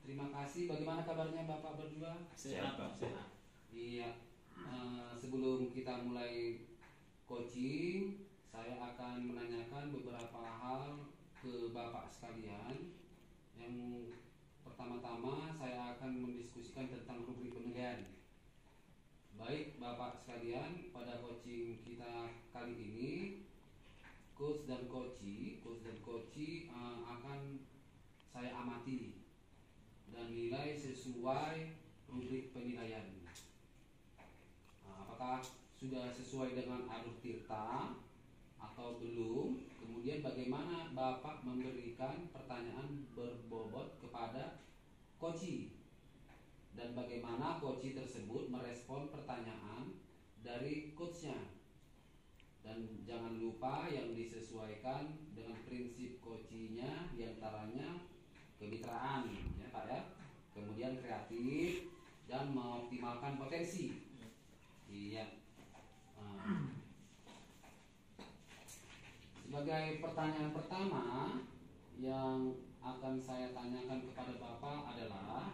Terima kasih. Bagaimana kabarnya Bapak berdua? Sehat Pak, sehat. Iya. Sebelum kita mulai coaching, saya akan menanyakan beberapa hal ke Bapak sekalian. Yang pertama-tama saya akan mendiskusikan tentang rubrik penilaian. Baik Bapak sekalian, pada coaching kita kali ini coach dan coachee akan saya amati dan nilai sesuai rubrik penilaian. Apakah sudah sesuai dengan alur tirta atau belum? Kemudian bagaimana Bapak memberikan pertanyaan berbobot kepada coachee, dan bagaimana coachee tersebut merespon pertanyaan dari coachnya. Dan jangan lupa yang disesuaikan dengan prinsip coachee-nya, diantaranya kemitraan, ya Pak ya. Kemudian kreatif dan mengoptimalkan potensi. Iya. Sebagai pertanyaan pertama yang akan saya tanyakan kepada Bapak adalah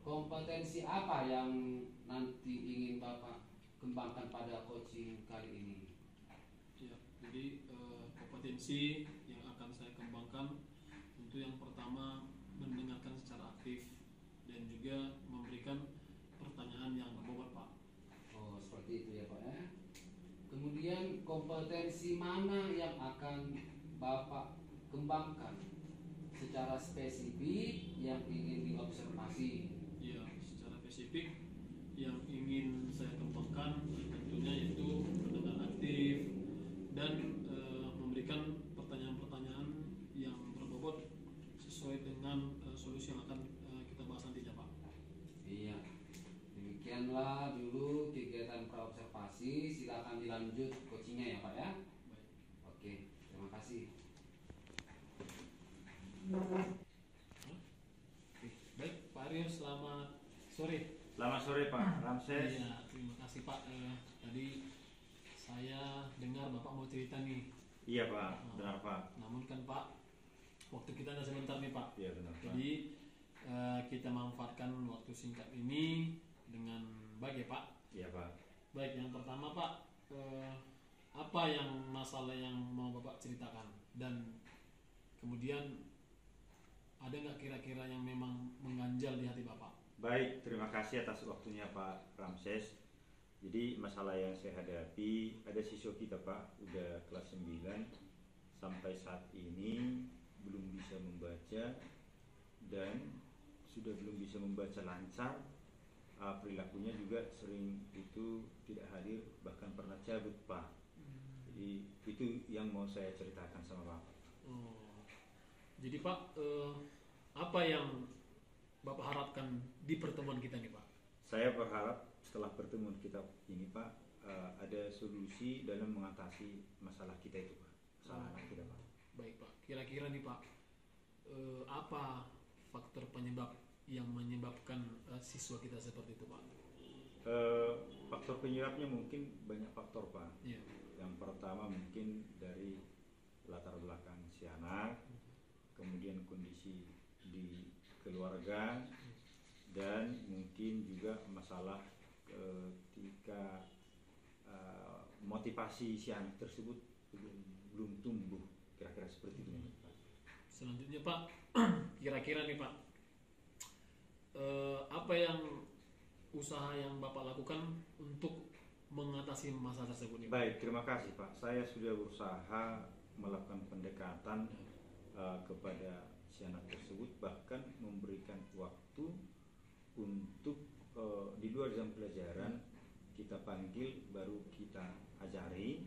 kompetensi apa yang nanti ingin Bapak kembangkan pada coaching kali ini? Ya, jadi kompetensi yang akan saya kembangkan untuk yang pertama mendengarkan secara aktif dan juga memberikan pertanyaan yang berbobot Pak. Oh, seperti itu ya Pak ya. Kemudian kompetensi mana yang akan Bapak kembangkan secara spesifik yang ingin diobservasi? Ya, secara spesifik yang ingin saya kembangkan tentunya yaitu mendengar aktif dan memberikan pertanyaan-pertanyaan yang berbobot sesuai dengan solusi yang akan kita bahas nantinya Pak. Iya. Demikianlah dulu kegiatan praobservasi. Silakan dilanjut coachingnya ya Pak ya. Baik. Oke, terima kasih. Baik, Pak Aryo, selamat sore. Selamat sore Pak Ramses. Iya, terima kasih Pak. Tadi saya dengar Bapak mau cerita nih. Iya Pak, benar Pak. Namun kan Pak, waktu kita ada sebentar nih Pak. Iya benar Pak. Jadi kita manfaatkan waktu singkat ini dengan baik ya Pak. Iya Pak. Baik, yang pertama Pak, apa yang masalah yang mau Bapak ceritakan, dan kemudian ada nggak kira-kira yang memang mengganjal di hati Bapak? Baik, terima kasih atas waktunya Pak Ramses. Jadi masalah yang saya hadapi, ada siswa kita Pak, udah kelas 9 sampai saat ini belum bisa membaca dan sudah belum bisa membaca lancar. Perilakunya juga sering itu tidak hadir, bahkan pernah cabut Pak. Jadi itu yang mau saya ceritakan sama Bapak. Jadi Pak, apa yang Bapak harapkan di pertemuan kita nih Pak? Saya berharap setelah pertemuan kita ini Pak, ada solusi dalam mengatasi masalah kita itu Pak, masalah anak kita Pak. Baik Pak, kira-kira nih Pak, apa faktor penyebab yang menyebabkan siswa kita seperti itu Pak? Faktor penyebabnya mungkin banyak faktor Pak. Iya. Yang pertama mungkin dari latar belakang si anak, kemudian kondisi di keluarga, dan mungkin juga masalah ketika motivasi si anak tersebut belum tumbuh, kira-kira seperti itu Pak. Selanjutnya Pak, kira-kira nih Pak, apa yang usaha yang Bapak lakukan untuk mengatasi masalah tersebut nih Pak? Baik, terima kasih Pak. Saya sudah berusaha melakukan pendekatan kepada si anak tersebut, bahkan memberikan waktu untuk di luar jam pelajaran kita panggil baru kita ajari.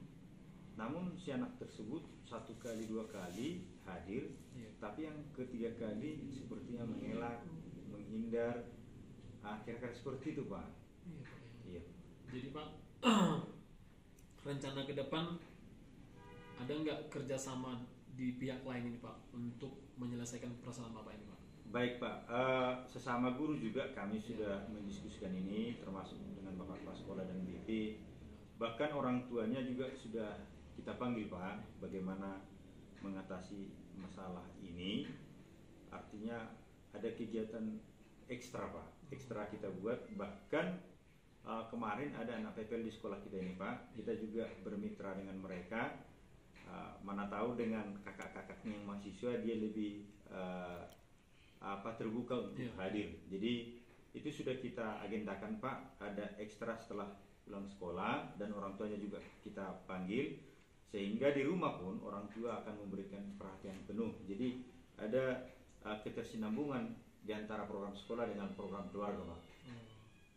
Namun si anak tersebut 1 kali 2 kali hadir, tapi yang ketiga kali sepertinya mengelak, menghindar, kira-kira seperti itu Pak. Iya Pak. Iya. Jadi Pak, rencana ke depan ada nggak kerjasama di pihak lain ini Pak untuk menyelesaikan permasalahan Bapak ini Pak? Baik Pak, sesama guru juga kami sudah mendiskusikan ini, termasuk dengan Bapak Kepala Sekolah dan BP. Bahkan orang tuanya juga sudah kita panggil Pak, bagaimana mengatasi masalah ini. Artinya ada kegiatan ekstra Pak, ekstra kita buat. Bahkan kemarin ada anak PPL di sekolah kita ini Pak, kita juga bermitra dengan mereka. Mana tahu dengan kakak-kakaknya yang mahasiswa dia lebih terbuka untuk hadir. Jadi itu sudah kita agendakan Pak, ada ekstra setelah pulang sekolah, dan orang tuanya juga kita panggil, sehingga di rumah pun orang tua akan memberikan perhatian penuh. Jadi ada ketersinambungan di antara program sekolah dengan program keluarga Pak.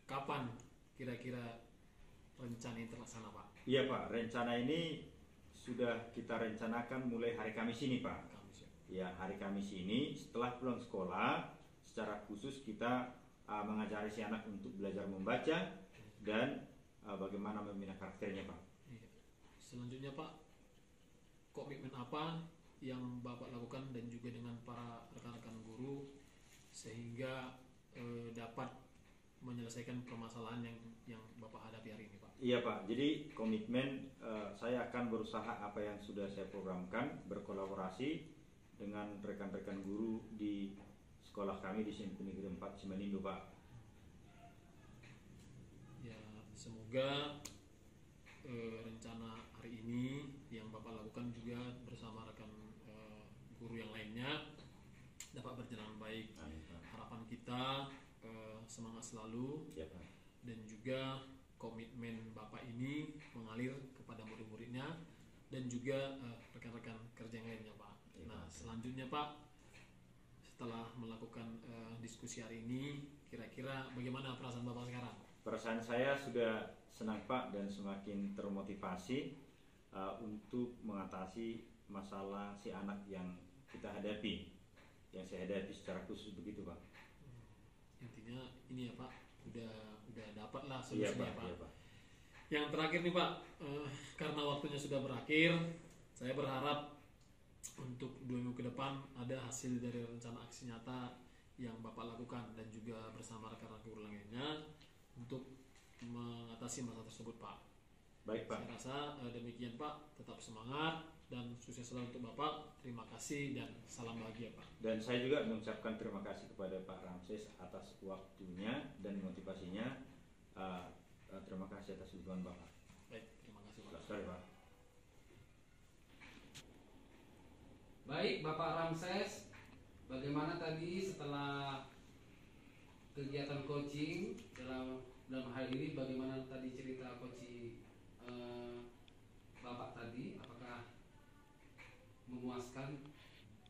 Kapan kira-kira rencana ini terlaksana Pak? Iya Pak, rencana ini sudah kita rencanakan mulai hari Kamis ini Pak. Ya, hari Kamis ini setelah pulang sekolah, secara khusus kita mengajari si anak untuk belajar membaca dan bagaimana membina karakternya Pak. Iya. Selanjutnya Pak, komitmen apa yang Bapak lakukan dan juga dengan para rekan-rekan guru sehingga dapat menyelesaikan permasalahan yang Bapak hadapi hari ini Pak? Iya Pak, jadi komitmen saya akan berusaha apa yang sudah saya programkan, berkolaborasi dengan rekan-rekan guru di sekolah kami di SMP Negeri 4 Simanindo Pak. Ya, semoga rencana hari ini yang Bapak lakukan juga bersama rekan guru yang lainnya dapat berjalan baik. Amin, Pak. Harapan kita semangat selalu, Ya, Pak. dan juga komitmen Bapak ini mengalir kepada murid-muridnya dan juga rekan-rekan kerja yang lainnya Pak. Nah, selanjutnya Pak, setelah melakukan diskusi hari ini, kira-kira bagaimana perasaan Bapak sekarang? Perasaan saya sudah senang Pak dan semakin termotivasi untuk mengatasi masalah si anak yang kita hadapi, yang saya hadapi secara khusus begitu Pak. Intinya ini ya Pak, udah dapat lah Iya solusinya Pak, Pak. iya Pak. Yang terakhir nih Pak, karena waktunya sudah berakhir, saya berharap untuk 2 minggu ke depan ada hasil dari rencana aksi nyata yang Bapak lakukan dan juga bersama rekan-rekan guru lainnya untuk mengatasi masalah tersebut Pak. Baik Pak. Saya rasa demikian Pak, tetap semangat dan sukses selalu untuk Bapak. Terima kasih dan salam bahagia Pak. Dan saya juga mengucapkan terima kasih kepada Pak Ramses atas waktunya dan motivasinya. Terima kasih atas dukungan Bapak. Baik, terima kasih Pak. Selamat sekali Pak. Baik Bapak Ramses, bagaimana tadi setelah kegiatan coaching dalam hal ini, bagaimana tadi cerita coaching Bapak tadi? Apakah memuaskan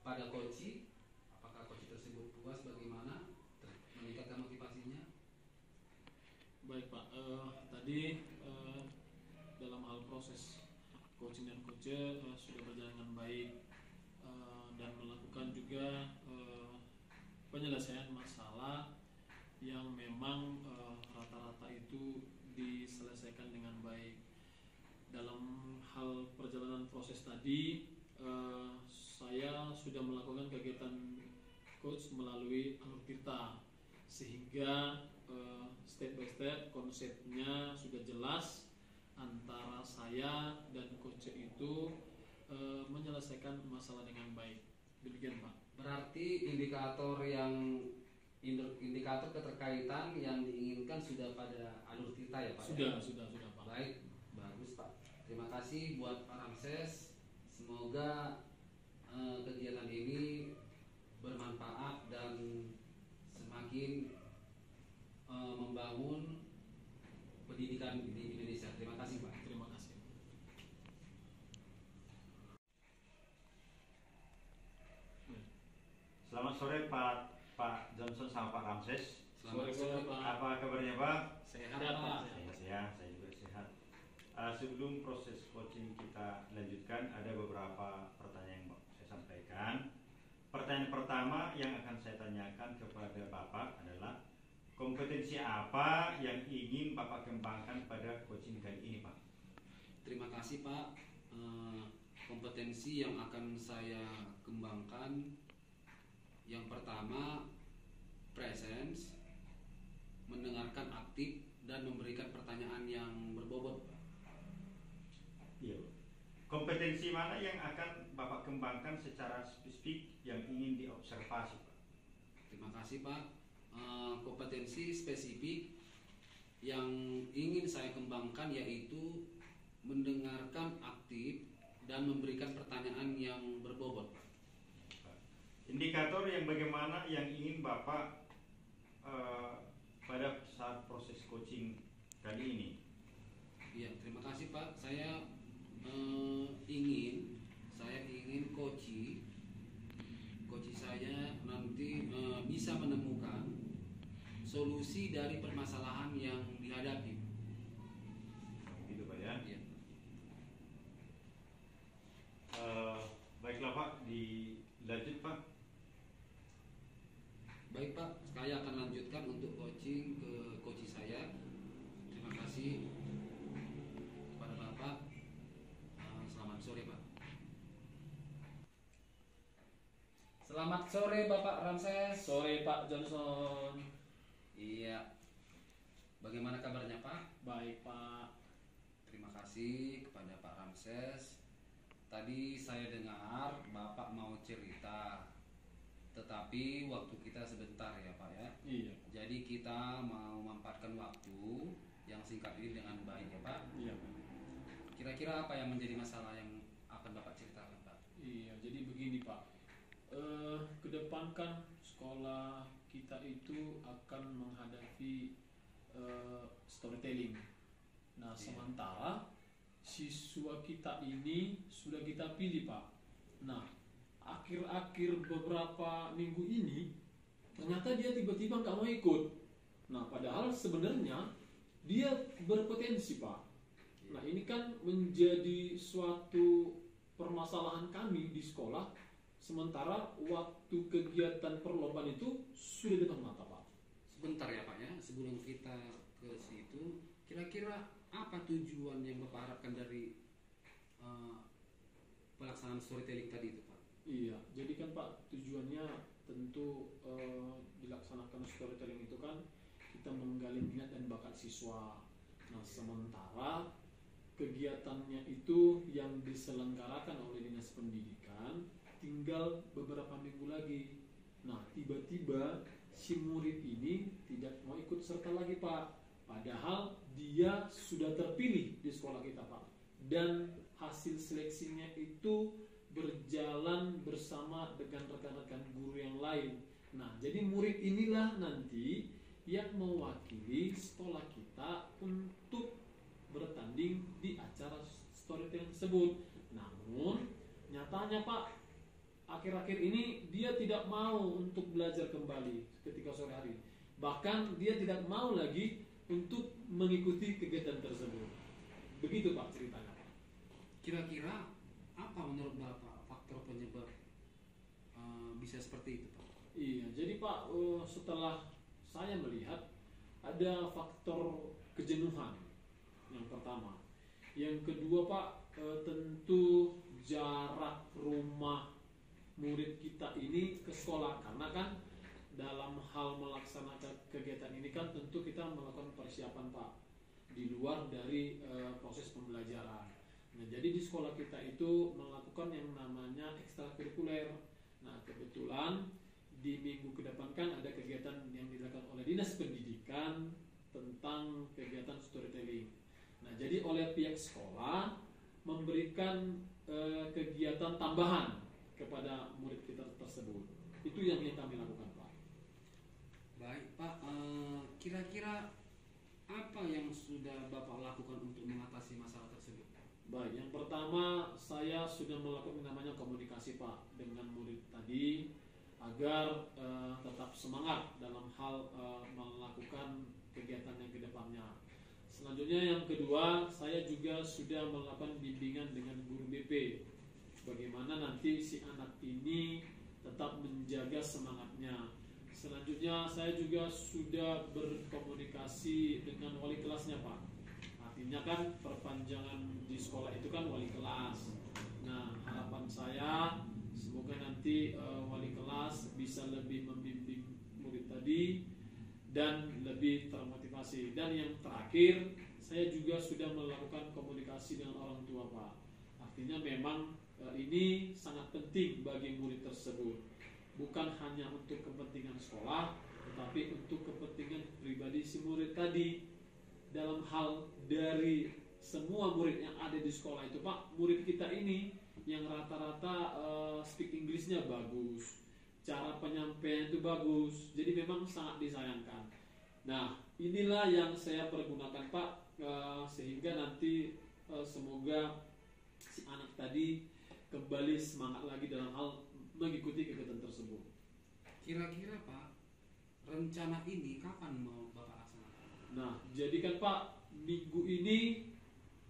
pada coaching? Apakah coaching tersebut puas? Bagaimana meningkatkan motivasinya? Baik Pak, tadi dalam hal proses coaching dan coach sudah berjalan dengan baik dan melakukan juga penyelesaian masalah yang memang rata-rata itu diselesaikan dengan baik. Dalam hal perjalanan proses tadi, saya sudah melakukan kegiatan coach melalui alur tirta, sehingga step by step konsepnya sudah jelas antara saya dan coach itu menyelesaikan masalah dengan baik. Demikian Pak. Berarti indikator keterkaitan yang diinginkan sudah pada alur kita ya Pak? Sudah Pak. Baik, bagus Pak. Terima kasih buat Pak Ramses. Semoga kegiatan ini bermanfaat dan semakin membangun pendidikan di Indonesia. Terima kasih Pak. Terima kasih. Selamat sore Pak Johnson sama Pak Ramses. Selamat Sore, sore Pak. Pak. Apa kabarnya Pak? Sehat Sehat, Pak. Pak. Saya juga sehat. Sebelum proses coaching kita lanjutkan, ada beberapa pertanyaan yang mau saya sampaikan. Pertanyaan pertama yang akan saya tanyakan kepada Bapak adalah kompetensi apa yang ingin Bapak kembangkan pada coaching kali ini Pak? Terima kasih Pak. Kompetensi yang akan saya kembangkan, yang pertama presence, mendengarkan aktif dan memberikan pertanyaan yang berbobot. Iya. Kompetensi mana yang akan Bapak kembangkan secara spesifik yang ingin diobservasi Pak? Terima Terima kasih Pak. Kompetensi spesifik yang ingin saya kembangkan yaitu mendengarkan aktif dan memberikan pertanyaan yang berbobot. Indikator yang bagaimana yang ingin Bapak pada saat proses coaching kali ini? Iya, terima kasih Pak. Saya ingin coach saya nanti bisa menemukan solusi dari permasalahan yang dihadapi. Gitu Pak ya. Iya. Baiklah Pak, dilanjut Pak. Baik Pak, saya akan lanjutkan untuk coaching ke coach saya. Terima kasih kepada Bapak. Selamat sore Pak. Selamat sore Bapak Ramses. Sore Pak Johnson. Iya. Bagaimana kabarnya Pak? Baik Pak. Terima kasih kepada Pak Ramses. Tadi saya dengar Bapak mau cerita, tetapi waktu kita sebentar ya Pak ya. Iya. Jadi kita mau memanfaatkan waktu yang singkat ini dengan baik ya Pak. Iya. Kira-kira apa yang menjadi masalah yang akan Bapak ceritakan Pak? Iya. Jadi begini Pak. Kedepankan sekolah kita itu akan menghadapi storytelling. Nah, Iya. sementara siswa kita ini sudah kita pilih Pak. Nah, akhir-akhir beberapa minggu ini ternyata dia tiba-tiba nggak mau ikut. Nah, padahal sebenarnya dia berpotensi Pak. Nah, ini kan menjadi suatu permasalahan kami di sekolah. Sementara waktu kegiatan perlombaan itu sudah depan mata Pak. Sebentar ya Pak ya, sebelum kita ke situ, kira-kira apa tujuan yang Bapak harapkan dari pelaksanaan storytelling tadi itu Pak? Iya, jadi kan Pak tujuannya tentu dilaksanakan storytelling itu kan kita menggali minat dan bakat siswa. Nah, sementara kegiatannya itu yang diselenggarakan oleh Dinas Pendidikan tinggal beberapa minggu lagi. Nah, tiba-tiba si murid ini tidak mau ikut serta lagi Pak. Padahal dia sudah terpilih di sekolah kita Pak. Dan hasil seleksinya itu berjalan bersama dengan rekan-rekan guru yang lain. Nah, jadi murid inilah nanti yang mewakili sekolah kita untuk bertanding di acara storytelling tersebut. Namun, nyatanya Pak, akhir-akhir ini dia tidak mau untuk belajar kembali ketika sore hari. Bahkan dia tidak mau lagi untuk mengikuti kegiatan tersebut. Begitu Pak ceritanya Pak. Kira-kira apa menurut Bapak faktor penyebab bisa seperti itu Pak? Iya, jadi Pak setelah saya melihat ada faktor kejenuhan yang pertama. Yang kedua Pak tentu jarak rumah murid kita ini ke sekolah, karena kan dalam hal melaksanakan kegiatan ini kan tentu kita melakukan persiapan Pak di luar dari proses pembelajaran. Nah, jadi di sekolah kita itu melakukan yang namanya ekstrakurikuler. Nah, kebetulan di minggu ke depan kan ada kegiatan yang dilakukan oleh Dinas Pendidikan tentang kegiatan storytelling. Nah, jadi oleh pihak sekolah memberikan kegiatan tambahan kepada murid kita tersebut. Itu yang kami lakukan Pak. Baik Pak, kira-kira apa yang sudah Bapak lakukan untuk mengatasi masalah tersebut? Baik, yang pertama saya sudah melakukan namanya komunikasi Pak dengan murid tadi agar tetap semangat dalam hal melakukan kegiatan yang kedepannya. Selanjutnya yang kedua, saya juga sudah melakukan bimbingan dengan guru BP. Bagaimana nanti si anak ini tetap menjaga semangatnya. Selanjutnya saya juga sudah berkomunikasi dengan wali kelasnya Pak. Artinya kan perpanjangan di sekolah itu kan wali kelas. Nah, harapan saya semoga nanti wali kelas bisa lebih membimbing murid tadi dan lebih termotivasi. Dan yang terakhir, saya juga sudah melakukan komunikasi dengan orang tua Pak. Artinya memang ini sangat penting bagi murid tersebut. bukan hanya untuk kepentingan sekolah, tetapi untuk kepentingan pribadi si murid tadi. Dalam hal dari semua murid yang ada di sekolah itu, Pak, murid kita ini yang rata-rata speak Inggrisnya bagus, cara penyampaian itu bagus, jadi memang sangat disayangkan. Nah, inilah yang saya pergunakan, Pak, sehingga nanti semoga si anak tadi kembali semangat lagi dalam hal mengikuti kegiatan tersebut. Kira-kira Pak, rencana ini kapan mau Bapak laksanakan? Nah, jadi kan Pak, minggu ini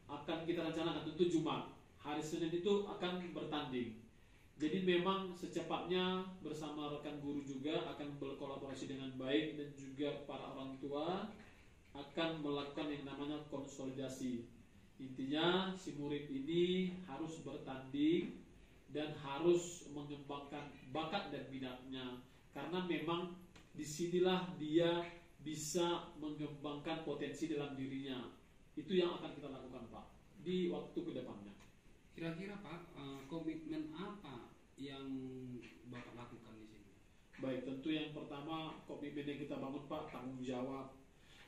akan kita rencanakan tentu Jumat. Hari Senin itu akan bertanding. Jadi memang secepatnya bersama rekan guru juga akan berkolaborasi dengan baik dan juga para orang tua akan melakukan yang namanya konsolidasi. Intinya si murid ini harus bertanding dan harus mengembangkan bakat dan minatnya, karena memang disinilah dia bisa mengembangkan potensi dalam dirinya. Itu yang akan kita lakukan, Pak, di waktu kedepannya. Kira-kira Pak, komitmen apa yang Bapak lakukan di sini? Baik, tentu yang pertama komitmen yang kita bangun, Pak, tanggung jawab.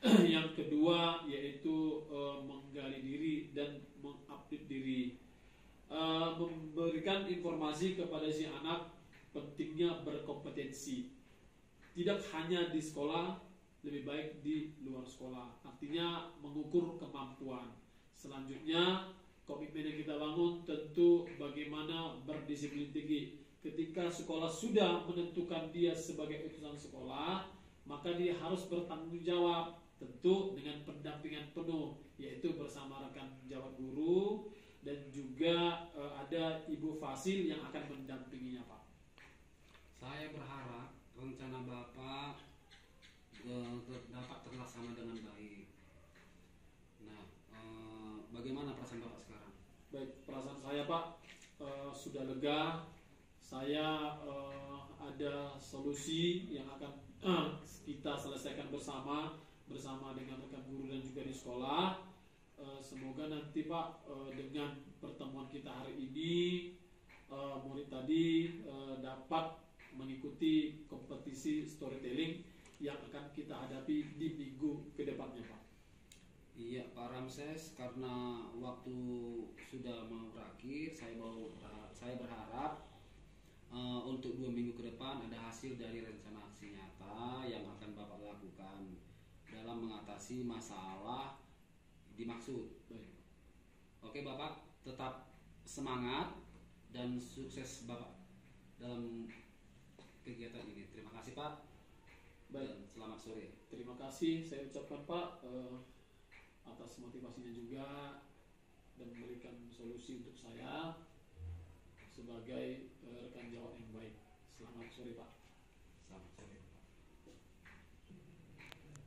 Yang kedua yaitu menggali diri dan mengupdate diri, memberikan informasi kepada si anak pentingnya berkompetensi, tidak hanya di sekolah, lebih baik di luar sekolah. Artinya mengukur kemampuan. Selanjutnya komitmen yang kita bangun tentu bagaimana berdisiplin tinggi. Ketika sekolah sudah menentukan dia sebagai utusan sekolah, maka dia harus bertanggung jawab, tentu dengan pendampingan penuh, yaitu bersama rekan jawab guru dan juga ada Ibu Fasil yang akan mendampinginya, Pak. Saya berharap rencana Bapak dapat terlaksana dengan baik. Nah, bagaimana perasaan Bapak sekarang? Baik, perasaan saya, Pak, sudah lega. Saya ada solusi yang akan kita selesaikan bersama dengan rekan guru dan juga di sekolah. Semoga nanti, Pak, dengan pertemuan kita hari ini, murid tadi dapat mengikuti kompetisi storytelling yang akan kita hadapi di minggu ke depannya, Pak. Iya Pak Ramses, karena waktu sudah mau berakhir, saya berharap untuk 2 minggu ke depan ada hasil dari rencana aksi nyata yang akan Bapak lakukan dalam mengatasi masalah dimaksud. Baik. Oke Bapak, tetap semangat dan sukses Bapak dalam kegiatan ini. Terima kasih Pak. Baik. Dan selamat sore. Terima kasih saya ucapkan, Pak, atas motivasinya juga dan memberikan solusi untuk saya sebagai rekan jawab yang baik. Selamat sore, Pak. Selamat sore.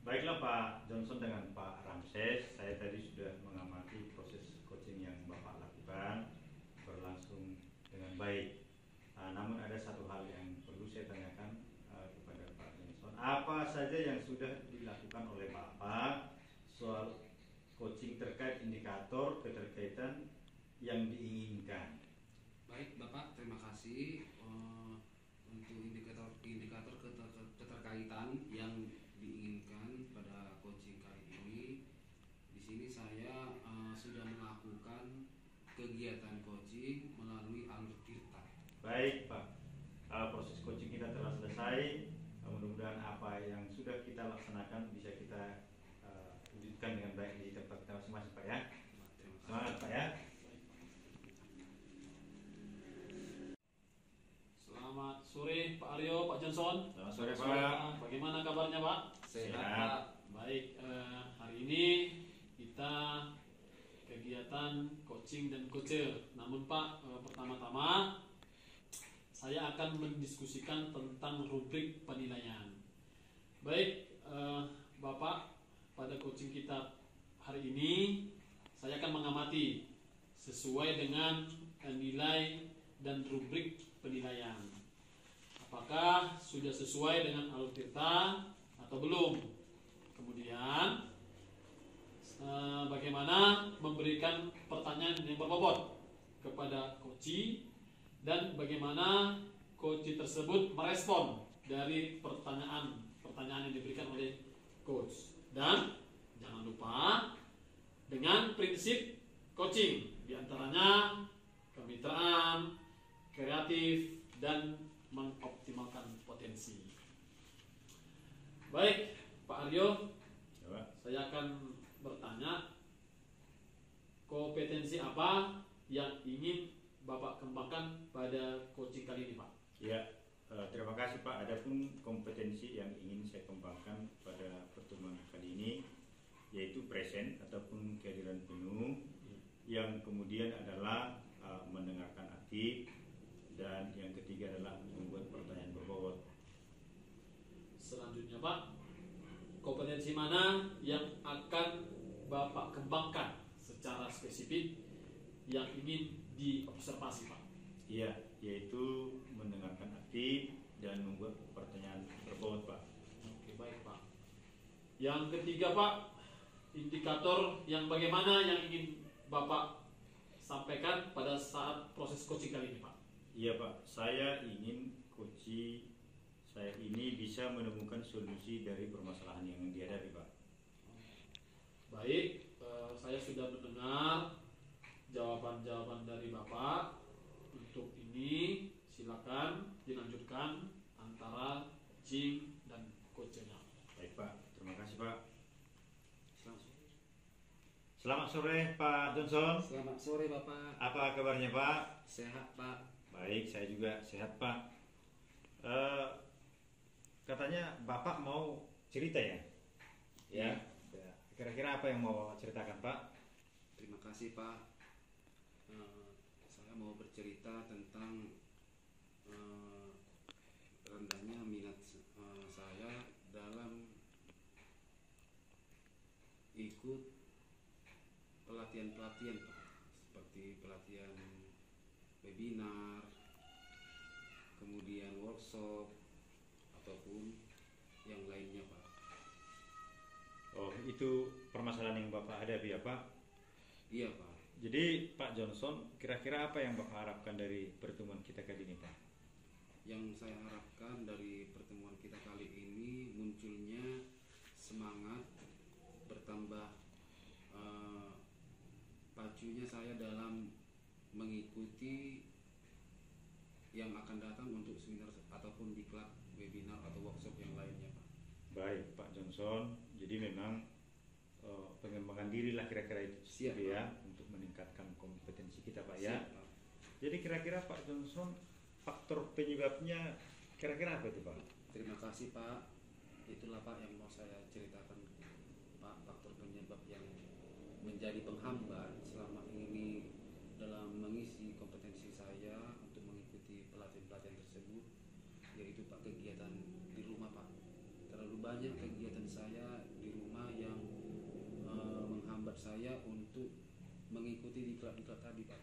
Baiklah Pak Johnson dengan Pak Ramses, saya tadi sudah mengamati proses coaching yang Bapak lakukan berlangsung dengan baik. Namun ada satu hal yang perlu saya tanyakan kepada Pak Johnson. Apa saja yang sudah dilakukan oleh Bapak soal coaching terkait indikator keterkaitan yang diinginkan? Baik Bapak, terima kasih untuk indikator keterkaitan yang diinginkan pada coaching kali ini. Di sini saya sudah melakukan kegiatan coaching melalui alur tirta. Baik Pak, proses coaching kita telah selesai. Mudah-mudahan apa yang sudah kita laksanakan bisa kita wujudkan dengan baik di tempat kita masing-masing Pak ya. Semangat Pak ya. Selamat sore Pak Aryo, Pak Johnson. Selamat sore Pak. Bagaimana kabarnya, Pak? Sehat Sehat. Pak. Baik, hari ini kita kegiatan coaching dan coacher. Namun Pak, pertama-tama saya akan mendiskusikan tentang rubrik penilaian. Baik, Bapak, pada coaching kita hari ini saya akan mengamati sesuai dengan nilai dan rubrik penilaian. Apakah sudah sesuai dengan alur tirta atau belum? Kemudian bagaimana memberikan pertanyaan yang berbobot kepada coachee dan bagaimana coach tersebut merespon dari pertanyaan yang diberikan oleh coach. Dan jangan lupa dengan prinsip coaching, diantaranya kemitraan, kreatif, dan mengoptimalkan potensi. Baik, Pak Aryo, saya akan bertanya, kompetensi apa yang ingin Bapak kembangkan pada coaching kali ini, Pak? Ya, terima kasih Pak. Adapun kompetensi yang ingin saya kembangkan pada pertemuan kali ini yaitu present ataupun kehadiran penuh, yang kemudian adalah mendengarkan aktif, dan yang ketiga adalah membuat pertanyaan berbobot. Selanjutnya Pak, kompetensi mana yang akan Bapak kembangkan secara spesifik yang ingin diobservasi Pak? Iya, yaitu mendengarkan aktif dan membuat pertanyaan berbobot Pak. Oke, baik Pak. Yang ketiga Pak, indikator yang bagaimana yang ingin Bapak sampaikan pada saat proses coaching kali ini Pak? Iya Pak, saya ingin coaching saya ini bisa menemukan solusi dari permasalahan yang dihadapi Pak. Baik, saya sudah mendengar jawaban-jawaban dari Bapak. Untuk ini silakan dilanjutkan antara coaching dan coachnya. Baik Pak, terima kasih Pak. Selamat sore Pak Johnson. Selamat sore Bapak. Apa kabarnya Pak? Sehat Pak. Baik, saya juga sehat Pak. Katanya Bapak mau cerita ya? Ya. Kira-kira apa yang mau ceritakan Pak? Terima kasih Pak. Saya mau bercerita tentang rendahnya minat saya dalam ikut pelatihan-pelatihan Pak, seperti pelatihan webinar, kemudian workshop, ataupun yang lainnya Pak. Oh, itu permasalahan yang Bapak hadapi ya Pak? Iya Pak. Jadi Pak Johnson, kira-kira apa yang Bapak harapkan dari pertemuan kita kali ini Pak? Yang saya harapkan dari pertemuan kita kali ini munculnya semangat, bertambah pacunya saya dalam mengikuti yang akan datang untuk seminar ataupun diklat webinar atau workshop yang lainnya Pak. Baik Pak Johnson, jadi memang pengembangan diri lah kira-kira itu. Siap, ya, untuk meningkatkan kompetensi kita Pak ya. Siap, Pak. Jadi kira-kira Pak Johnson, faktor penyebabnya kira-kira apa itu Pak? Terima kasih Pak. Itulah Pak yang mau saya ceritakan Pak, faktor penyebab yang menjadi penghambat selama ini dalam mengisi kompetensi saya untuk mengikuti pelatihan-pelatihan tersebut, yaitu Pak kegiatan di rumah Pak. Terlalu banyak kegiatan saya di rumah yang menghambat saya untuk mengikuti diklat-diklat tadi Pak,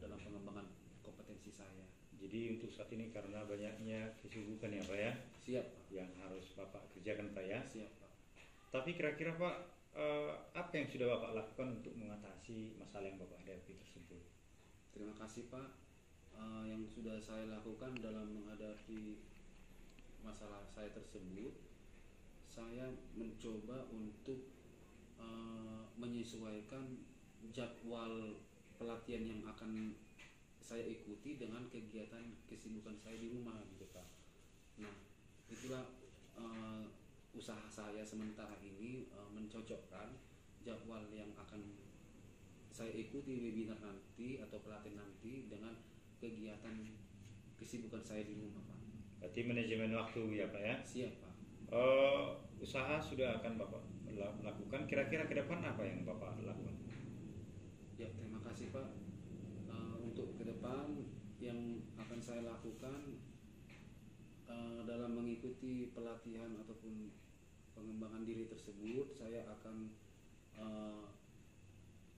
dalam pengembangan kompetensi saya. Jadi untuk saat ini karena banyaknya kesibukan ya Pak ya? Siap Pak. Yang harus Bapak kerjakan Pak ya? Siap Pak. Tapi kira-kira Pak, apa yang sudah Bapak lakukan untuk mengatasi masalah yang Bapak hadapi tersebut? Terima kasih Pak. Yang sudah saya lakukan dalam menghadapi masalah saya tersebut, saya mencoba untuk menyesuaikan jadwal pelatihan yang akan saya ikuti dengan kegiatan kesibukan saya di rumah gitu Pak. Nah, itulah usaha saya sementara ini mencocokkan jadwal yang akan saya ikuti webinar nanti atau pelatihan nanti dengan kegiatan kesibukan saya di rumah Pak. Berarti manajemen waktu ya Pak ya? Siap Pak. Usaha sudah akan Bapak lakukan, kira-kira ke depan apa yang Bapak lakukan? Ya, terima kasih Pak. Untuk ke depan yang akan saya lakukan dalam mengikuti pelatihan ataupun pengembangan diri tersebut, saya akan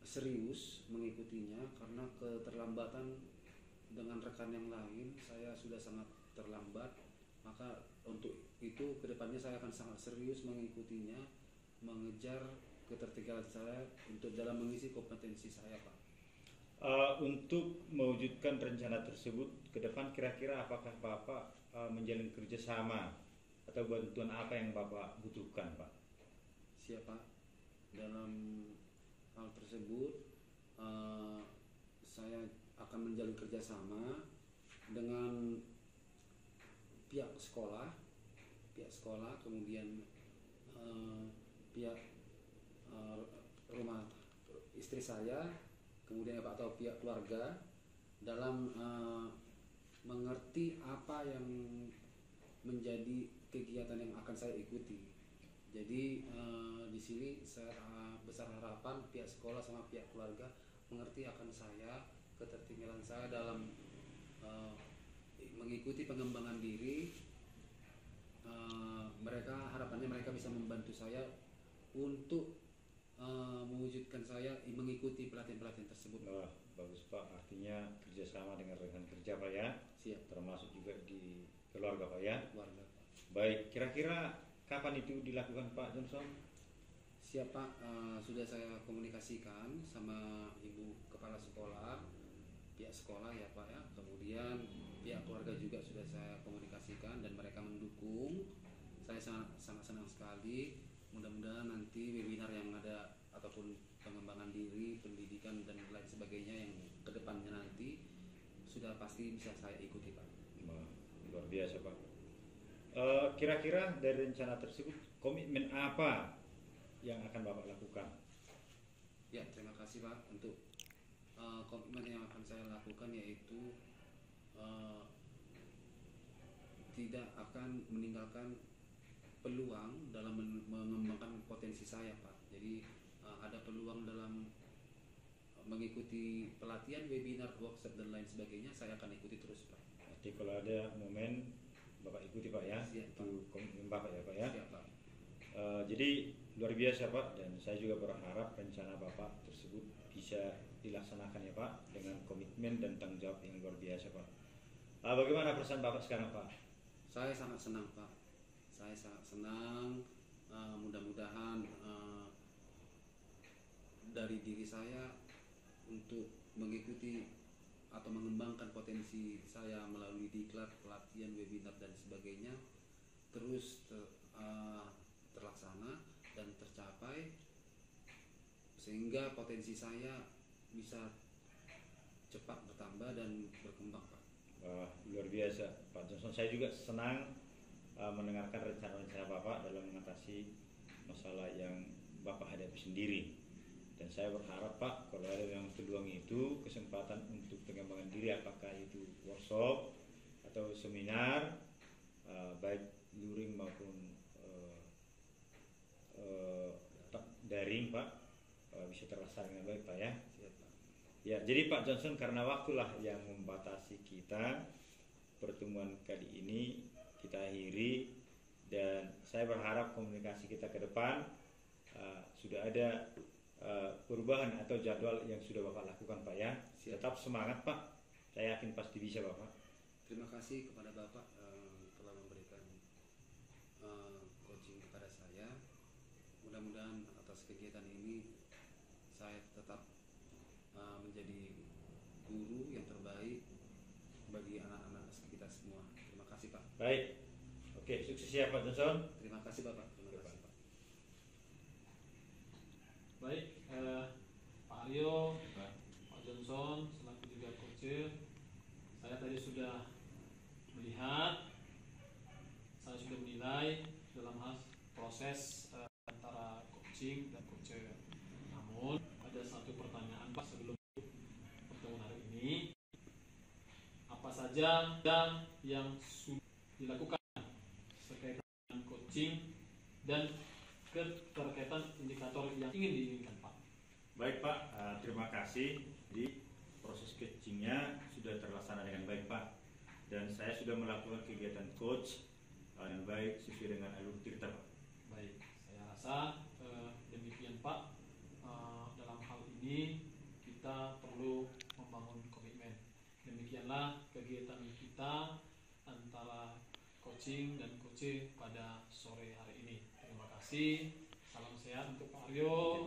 serius mengikutinya karena keterlambatan dengan rekan yang lain saya sudah sangat terlambat. Maka untuk itu kedepannya saya akan sangat serius mengikutinya, mengejar ketertinggalan saya untuk dalam mengisi kompetensi saya Pak. Untuk mewujudkan rencana tersebut ke depan, kira-kira apakah Bapak menjalin kerjasama atau bantuan apa yang Bapak butuhkan, Pak? Siapa dalam hal tersebut saya akan menjalin kerjasama dengan pihak sekolah, kemudian pihak rumah istri saya, kemudian atau pihak keluarga dalam mengerti apa yang menjadi kegiatan yang akan saya ikuti. Jadi di sini saya besar harapan pihak sekolah sama pihak keluarga mengerti akan saya, ketertinggalan saya dalam mengikuti pengembangan diri. Harapannya mereka bisa membantu saya untuk mewujudkan saya mengikuti pelatihan-pelatihan tersebut. Wah, bagus Pak. Artinya kerjasama dengan rekan kerja Pak ya. Siap. Termasuk juga di keluarga Pak ya. Keluarga Pak. Baik, kira-kira kapan itu dilakukan Pak Johnson? Siap Pak, sudah saya komunikasikan sama Ibu Kepala Sekolah, pihak sekolah ya Pak ya. Kemudian pihak keluarga juga sudah saya komunikasikan dan mereka mendukung. Saya sangat senang sekali. Mudah-mudahan nanti webinar yang ada ataupun pengembangan diri, pendidikan dan lain sebagainya yang kedepannya nanti sudah pasti bisa saya ikuti Pak. Wah, luar biasa Pak. Kira-kira dari rencana tersebut komitmen apa yang akan Bapak lakukan? Ya, terima kasih Pak. Untuk komitmen yang akan saya lakukan yaitu tidak akan meninggalkan peluang dalam mengembangkan potensi saya Pak. Jadi ada peluang dalam mengikuti pelatihan, webinar, workshop dan lain sebagainya, saya akan ikuti terus Pak. Jadi kalau ada momen Bapak ikuti Pak ya. Siap, Pak. Itu komitmen Bapak ya Pak ya. Siap Pak. Jadi luar biasa Pak, dan saya juga berharap rencana Bapak tersebut bisa dilaksanakan ya Pak dengan komitmen dan tanggung jawab yang luar biasa Pak. Bagaimana perasaan Bapak sekarang Pak? Saya sangat senang Pak. Saya sangat senang. Mudah-mudahan dari diri saya untuk mengikuti atau mengembangkan potensi saya melalui diklat, pelatihan, webinar dan sebagainya terus terlaksana dan tercapai sehingga potensi saya bisa cepat bertambah dan berkembang Pak. Wah, luar biasa Pak Johnson. Saya juga senang mendengarkan rencana-rencana Bapak dalam mengatasi masalah yang Bapak hadapi sendiri. Dan saya berharap Pak, kalau ada yang peluang itu, kesempatan untuk pengembangan diri, apakah itu workshop atau seminar, baik luring maupun daring Pak, bisa terlaksana dengan baik Pak ya. Siap, Pak. Ya, jadi Pak Johnson, karena waktulah yang membatasi kita, pertemuan kali ini kita akhiri, dan saya berharap komunikasi kita ke depan sudah ada perubahan atau jadwal yang sudah Bapak lakukan Pak ya. Tetap semangat Pak, saya yakin pasti bisa Bapak. Terima kasih kepada Bapak telah memberikan coaching kepada saya. Mudah-mudahan atas kegiatan ini saya tetap menjadi guru yang terbaik bagi anak-anak kita semua. Terima kasih Pak. Baik, oke, sukses ya Pak Johnson. Terima kasih Bapak. Terima kasih Pak. Baik, Pak Aryo, Pak Johnson, selaku juga coach, saya tadi sudah melihat, saya sudah menilai dalam hal proses antara coaching dan coach. Namun ada satu pertanyaan Pak sebelum pertemuan hari ini, apa saja yang sudah dilakukan terkait dengan coaching dan keterkaitan indikator yang ingin diinginkan Pak. Baik Pak, terima kasih. Di proses coachingnya sudah terlaksana dengan baik Pak, dan saya sudah melakukan kegiatan coach dengan baik sesuai dengan alur tirta Pak. Baik, saya rasa demikian Pak. Dalam hal ini kita perlu membangun komitmen. Demikianlah kegiatan kita antara coaching dan coach pada sore hari ini. Terima kasih. Salam sehat untuk Pak Aryo.